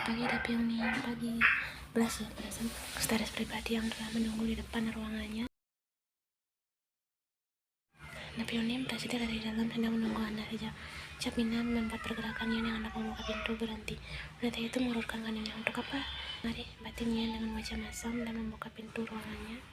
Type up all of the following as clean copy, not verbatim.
pagi ada Peony pagi belas ya, belasan status pribadi yang telah menunggu di depan ruangannya. Peony berhasil dari dalam sedang menunggu Anda saja. Capina membuat pergerakan Yan yang hendak membuka pintu berhenti. Wanita itu mengulurkan kakinya. Untuk apa? Mari, batin Yan dengan wajah masam dan membuka pintu ruangannya.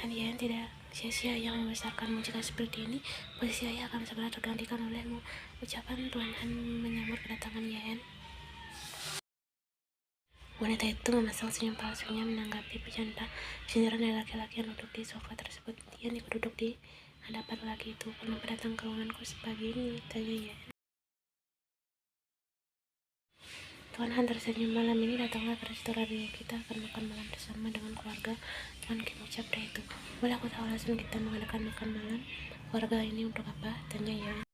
Yan tidak sia-sia yang membesarkanmu. Jika seperti ini, posisi ayah akan segera tergantikan olehmu. Ucapan Tuan Han menyambut kedatangan Yan. Wanita itu memasang senyum palsunya menanggapi bercanda sindiran dari laki-laki yang duduk di sofa tersebut. Yan ikut duduk di hadapan lelaki itu. Kenapa datang ke ruanganku sepagi ini? Tanya Yan. Tuan Han tersenyum. Malam ini datanglah ke restoran kita akan makan malam bersama dengan keluarga Tuan Kim, ucap dia itu. Boleh aku tahu alasan kita mengadakan makan malam keluarga ini untuk apa? Tanya Yan.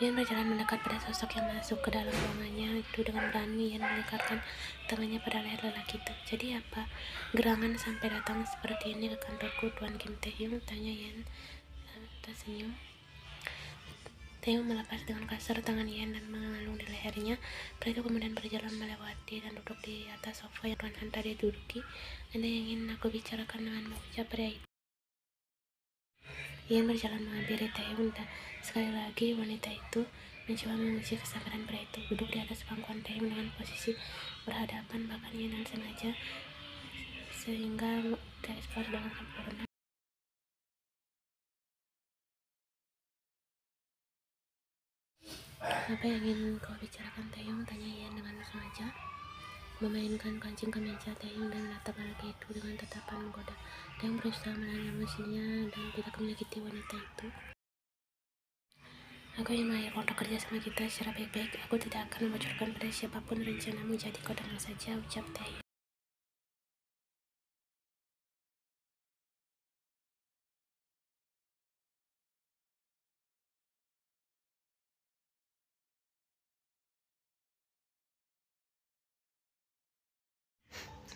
Yan berjalan mendekat pada sosok yang masuk ke dalam ruangannya itu dengan berani. Yan melingkarkan tangannya pada leher lelaki itu. Jadi apa gerangan sampai datang seperti ini ke kantorku, Tuan Kim Taehyung? Tanya Yan tersenyum. Taehyung melepas dengan kasar tangan Yan dan mengalung di lehernya. Pria itu kemudian berjalan melewati dan duduk di atas sofa yang Tuan Han tadi duduki. Anda yang ingin aku bicarakan denganmu, ucap pria itu. Yan berjalan menghampiri Taehyung dan sekali lagi wanita itu mencoba menguji kesabaran pria itu. Duduk di atas pangkuan Taehyung dengan posisi berhadapan, bahkan Yan dan sengaja sehingga terekspos dengan sempurna. Apa yang ingin kau bicarakan, Taehyung? Tanya Yan dengan sengaja memainkan kancing kemeja Taehyung dan menatap lelaki itu dengan tatapan menggoda. Taehyung berusaha menahan emosinya dan tidak menyakiti wanita itu. Aku ingin mengayak untuk kerja sama kita secara baik-baik. Aku tidak akan membocorkan pada siapapun rencanamu, jadi kau dengar saja, ucap Taehyung.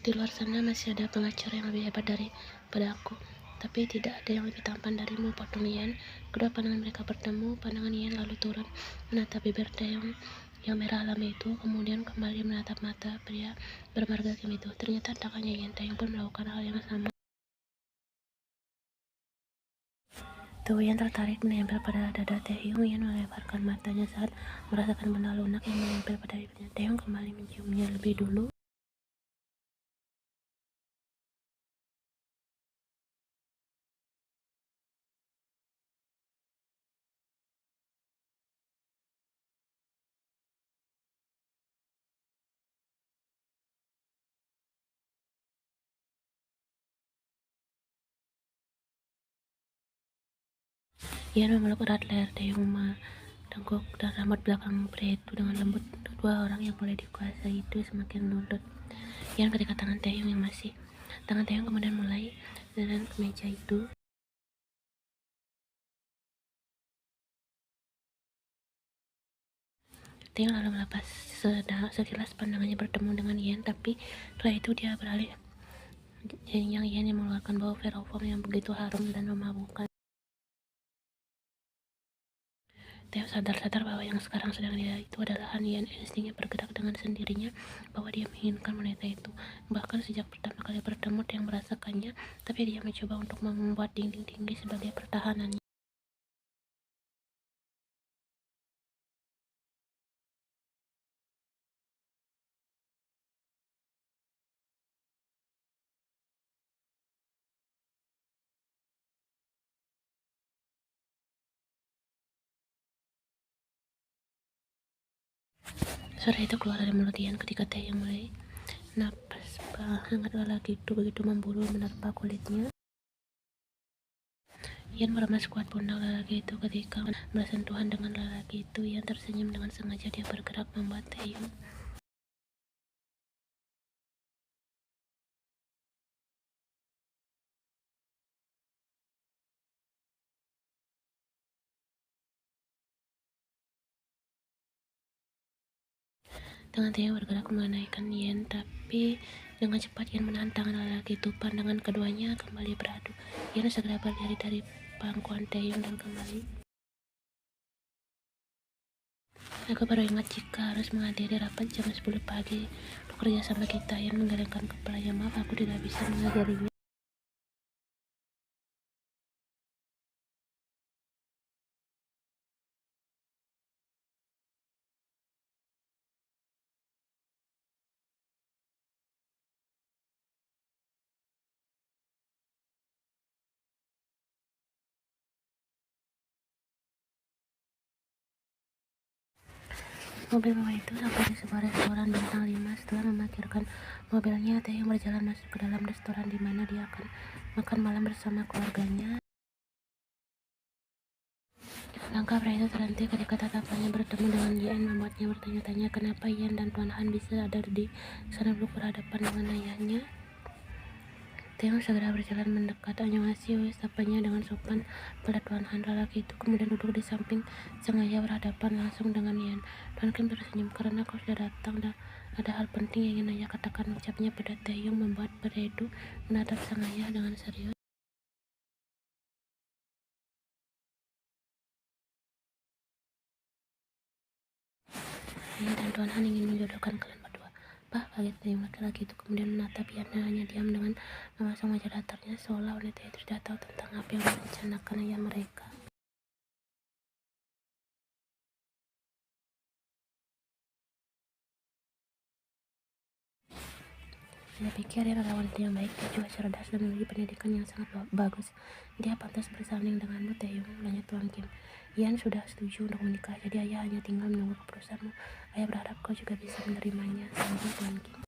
Di luar sana masih ada pengacara yang lebih hebat daripada aku, tapi tidak ada yang lebih tampan darimu, potong Yan. Kedua pandangan mereka bertemu. Pandangan Yan lalu turun menatap bibir Taehyung yang merah alami itu, kemudian kembali menatap mata pria bermarga Kim itu. Ternyata tak hanya Yan, Taehyung pun melakukan hal yang sama. Tubuh Yan tertarik menempel pada dada Taehyung. Yan melebarkan matanya saat merasakan benda lunak yang menempel pada bibirnya. Taehyung kembali menciumnya lebih dulu. Yan memeluk erat leher Taehyung, tengkuk dan rambut belakang pria itu dengan lembut. Dua orang yang boleh dikuasai itu semakin menuntut Yan ketika tangan Taehyung yang masih. Tangan Taehyung kemudian mulai dengan kemeja itu. Taehyung lalu melepas sekilas pandangannya bertemu dengan Yan, tapi setelah itu dia beralih yang Yan yang mengeluarkan bau ferofom yang begitu harum dan memabukkan. Taehyung sadar bahwa yang sekarang sedang dia itu adalah Han Yan. Instingnya bergerak dengan sendirinya bahwa dia menginginkan wanita itu. Bahkan sejak pertama kali bertemu, Taehyung merasakannya, tapi dia mencoba untuk membuat dinding tinggi sebagai pertahanannya. Suara itu keluar dari mulut Yan ketika Taehyung mulai napas hangat lelaki itu begitu memburu menerpa kulitnya. Ian meremas kuat pundak lelaki itu ketika bersentuhan dengan lelaki itu. Ian tersenyum dengan sengaja. Dia bergerak membuat Taeyong dengan Taeyong bergerak menaikkan Ian, tapi dengan cepat Ian menahan tangan lelaki itu. Pandangan keduanya kembali beradu. Ian segera berdiri dari pangkuan Taeyong dan kembali. Aku baru ingat jika harus menghadiri rapat jam 10 pagi untuk kerja sama kita. Ian menggelengkan kepalanya. Maaf, aku tidak bisa menghadirinya. Mobil mewah itu sampai di sebuah restoran bintang 5. Setelah memarkirkan mobilnya, Taeyong berjalan masuk ke dalam restoran di mana dia akan makan malam bersama keluarganya. Langkah pria itu terhenti ketika tatapannya bertemu dengan Ian, membuatnya bertanya-tanya kenapa Ian dan Tuan Han bisa ada di sana duduk berhadapan dengan ayahnya. Taeyong segera berjalan mendekat. "Annyeonghaseyo," sapanya dengan sopan pada Tuan Han. Lelaki itu kemudian duduk di samping sang ayah berhadapan langsung dengan Ian. Tuan Kim tersenyum, "Karena kau sudah datang, dan ada hal penting yang ingin ayah katakan," ucapnya pada Taeyong, membuat pria itu menatap sang ayah dengan serius. "Ayah dan Tuan Han ingin menjodohkan kalian berdua." "Bah," kaget Taeyong. Laki-laki itu kemudian menatap Ian dan hanya diam dengan memasang wajah datarnya, seolah wanita itu tidak tahu tentang apa yang direncanakan ayah mereka. Saya pikir Ian adalah wanita yang baik. Dia juga cerdas dan memiliki pendidikan yang sangat bagus. Dia pantas bersanding denganmu, Taeyong, tanya Tuan Kim. Ian sudah setuju untuk menikah, jadi ayah hanya tinggal menunggu keputusanmu. Ayah berharap kau juga bisa menerimanya, sambung Tuan Kim.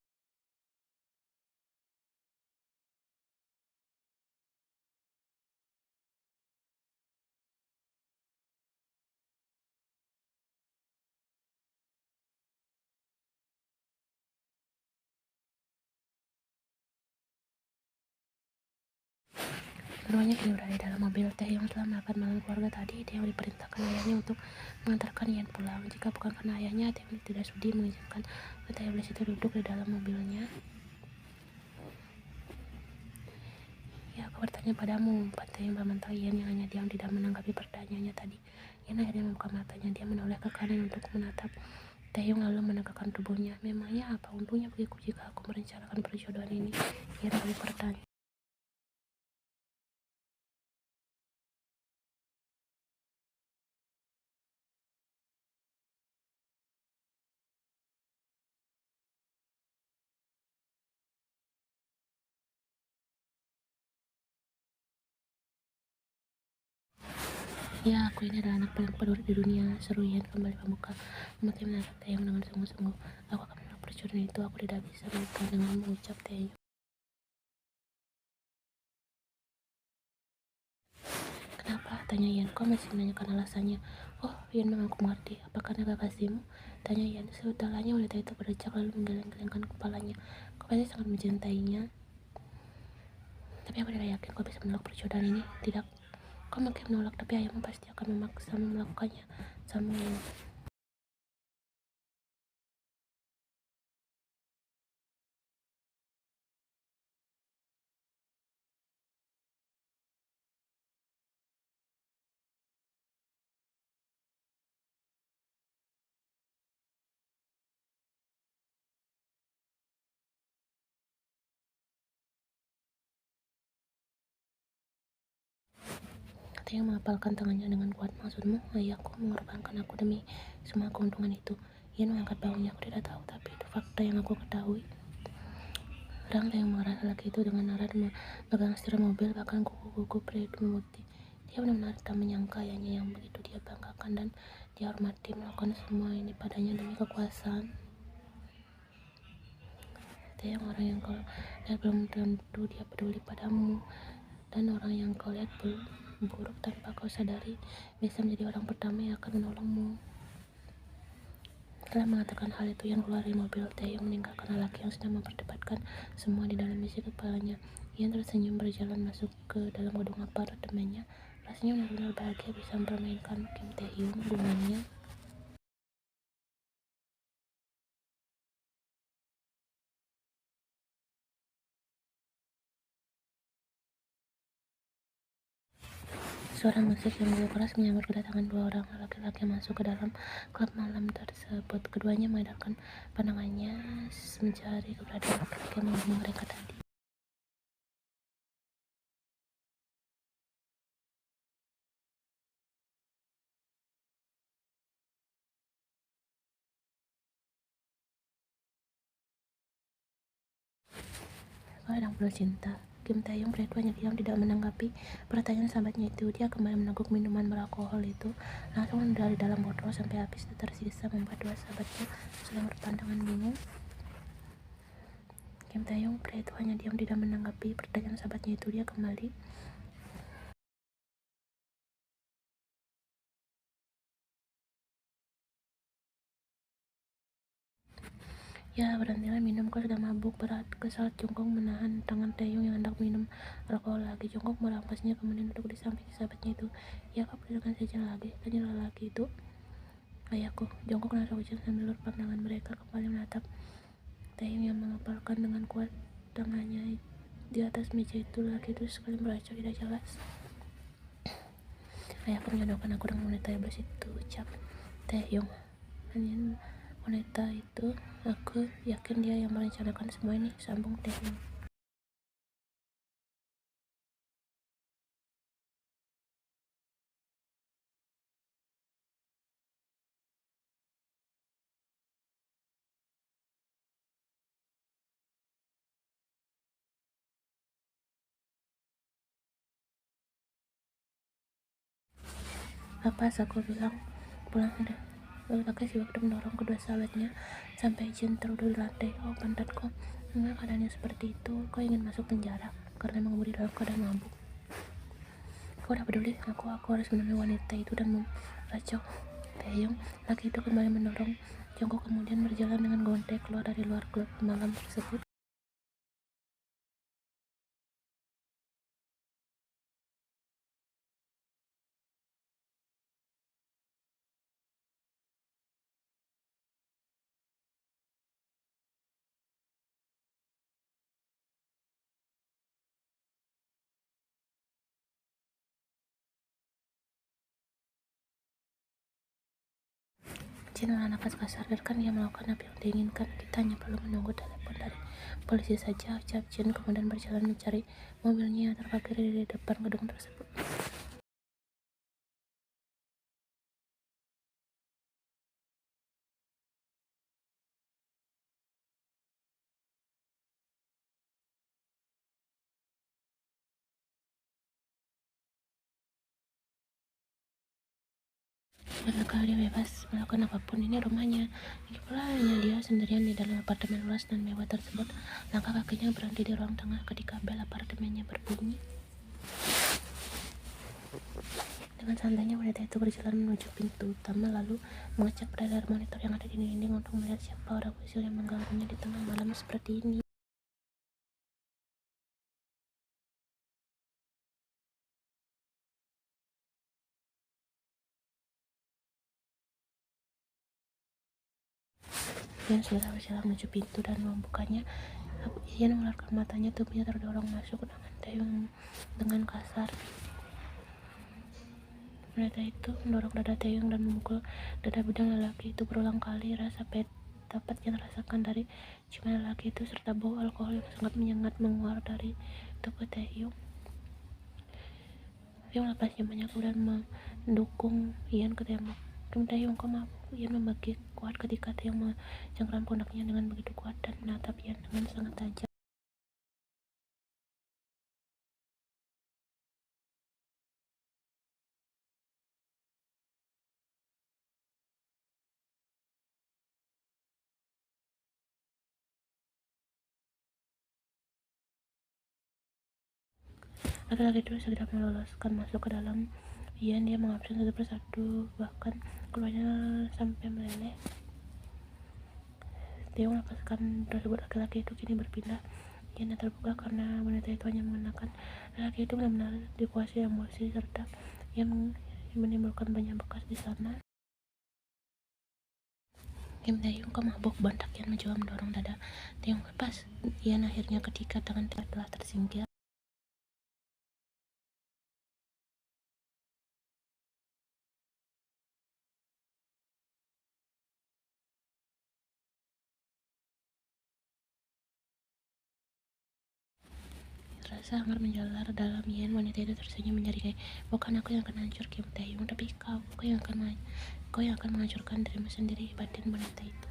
Keduanya kini berada dalam mobil. Taeyong telah makan malam keluarga tadi. Taeyong diperintahkan ayahnya untuk mengantarkan Ian pulang. Jika bukan karena ayahnya, Taeyong tidak sudi mengizinkan wanita iblis itu duduk di dalam mobilnya. "Ya, aku bertanya padamu," umpat Taeyong memantau Ian yang hanya diam tidak menanggapi pertanyaannya tadi. Ian akhirnya membuka matanya. Dia menoleh ke kanan untuk menatap Taeyong lalu menegakkan tubuhnya. "Memangnya apa untungnya bagiku jika aku merencanakan perjodohan ini?" Ian balik bertanya. "Ya, aku ini adalah anak paling peduli di dunia," seru Ian kembali membuka matanya menatap Taeyong dengan sungguh-sungguh. "Aku akan menolak perjodohan itu. Aku tidak bisa menikah denganmu," ucap Taeyong. "Kenapa?" tanya Ian. "Kau masih menanyakan alasannya?" "Oh," Ian mengaku mengerti. "Apa karena kekasihmu?" tanya Ian. Setelahnya wanita itu berdecak lalu menggeleng-gelengkan kepalanya. "Kau pasti sangat mencintainya. Tapi aku tidak yakin kau bisa menolak perjodohan ini." "Tidak, kau mungkin menolak, tapi ayahmu pasti akan memaksamu melakukannya," sambung Ian. Taeyong mengepalkan tangannya dengan kuat. "Maksudmu, ayahku mengorbankan aku demi semua keuntungan itu?" Ian mengangkat bahunya. "Aku tidak tahu, tapi itu fakta yang aku ketahui." Kadang Taeyong mengarah lelaki itu dengan arah memegang setir mobil, bahkan kuku-kuku pria itu memutih. Dia benar-benar tak menyangka ayahnya yang begitu dia banggakan dan dia hormati melakukan semua ini padanya demi kekuasaan. Taeyong, orang yang kau lihat belum tentu dia peduli padamu, dan orang yang kau lihat belum buruk tanpa kau sadari bisa menjadi orang pertama yang akan menolongmu. Setelah mengatakan hal itu, Ian keluar dari mobil. Taeyong meninggalkan lelaki yang sedang memperdebatkan semua di dalam isi kepalanya. Ian tersenyum berjalan masuk ke dalam gedung apartemennya. Rasanya benar-benar bahagia bisa mempermainkan Kim Taehyung dengannya. Suara musik yang begitu keras menyambut kedatangan dua orang laki-laki yang masuk ke dalam klub malam tersebut. Keduanya mengedarkan pandangannya mencari keberadaan laki-laki yang menghubungi mereka tadi. Kau sedang penuh cinta. Kim Taeyong pria tuanya diam tidak menanggapi pertanyaan sahabatnya itu. Dia kembali meneguk minuman beralkohol itu langsung dari dalam botol sampai habis tersisa, membuat dua sahabatnya sedang berpandangan bingung. Kim Taeyong pria tuanya diam tidak menanggapi pertanyaan sahabatnya itu. Dia kembali Ya, berhentilah minum, kau sudah mabuk berat. Kesal, Jungkook menahan tangan Taeyong yang hendak minum alkohol lagi. Jungkook merampasnya, kemudian duduk di samping sahabatnya itu. Ya, kau perlukan saja lagi, tanya lelaki itu. Ayahku, Jungkook langsung ujar sambil pandangan mereka kembali menatap Taeyong yang mengepalkan dengan kuat tangannya di atas meja itu. Lelaki itu sekali meracau tidak jelas. Ayahku menjodohkan aku dengan wanita yang itu, ucap Taeyong. Hanya wanita itu, aku yakin dia yang merencanakan semua ini, sambung Taeyong. Apa aku bilang pulang sudah. Laki waktu mendorong kedua sahabatnya sampai Jin teruduk di lantai. Oh pantatku, memang keadaannya seperti itu. Kau ingin masuk penjara karena mengemudi dalam keadaan mabuk. Kau udah peduli aku harus menemui wanita itu dan meracau Taeyong. Laki itu kembali mendorong Jungkook, kemudian berjalan dengan gontek keluar dari luar klub malam tersebut. Jin menahan nafas kasar, biarkan dia melakukan apa yang diinginkan. Kita hanya perlu menunggu telepon dari polisi saja, ucap Jin, kemudian berjalan mencari mobilnya yang terparkir di depan gedung tersebut. Manakala dia bebas melakukan apapun, ini rumahnya. Lagi pula hanya dia sendirian di dalam apartemen luas dan mewah tersebut. Langkah kakinya berhenti di ruang tengah ketika bel apartemennya berbunyi. Dengan santainya wanita itu berjalan menuju pintu utama, lalu mengecek pada layar monitor yang ada di dinding untuk melihat siapa orang usil yang mengganggunya di tengah malam seperti ini. Ian segera berjalan menuju pintu dan membukanya. Ian mengeluarkan matanya, tubuhnya terdorong masuk dengan Taeyong dengan kasar. Wanita itu mendorong dada Taeyong dan memukul dada bidang lelaki itu berulang kali. Rasa dapat yang terasakan dari ciuman lelaki itu serta bau alkohol yang sangat menyengat menguar dari tubuh Taeyong. Taeyong melepas nyamannya kemudian mendukung Ian ke tembok. Kim Taeyong, kau mabuk. Ian membagi kuat ketika Taeyong mencengkram pundaknya dengan begitu kuat dan menatap Ian dengan sangat tajam. Laki-laki itu segera meloloskan masuk ke dalam Yan. Dia mengabsen satu persatu, bahkan keluarnya sampai meleleh. Dia melepaskan tersebut. Laki-laki itu kini berpindah. Yan terbuka karena wanita itu hanya mengenakan. Laki itu benar-benar dikuasai emosi serta yang menimbulkan banyak bekas di sana. Kim Taeyong mabuk, bentak Yan mencoba mendorong dada Taeyong lepas. Yan akhirnya ketika tangan telah tersingkir. Rasa hangat menjalar dalam Yan. Wanita itu tersenyum menjadi bukan aku yang akan hancur Kim Taeyong, tapi kau yang akan menghancurkan dirimu sendiri. Batin wanita itu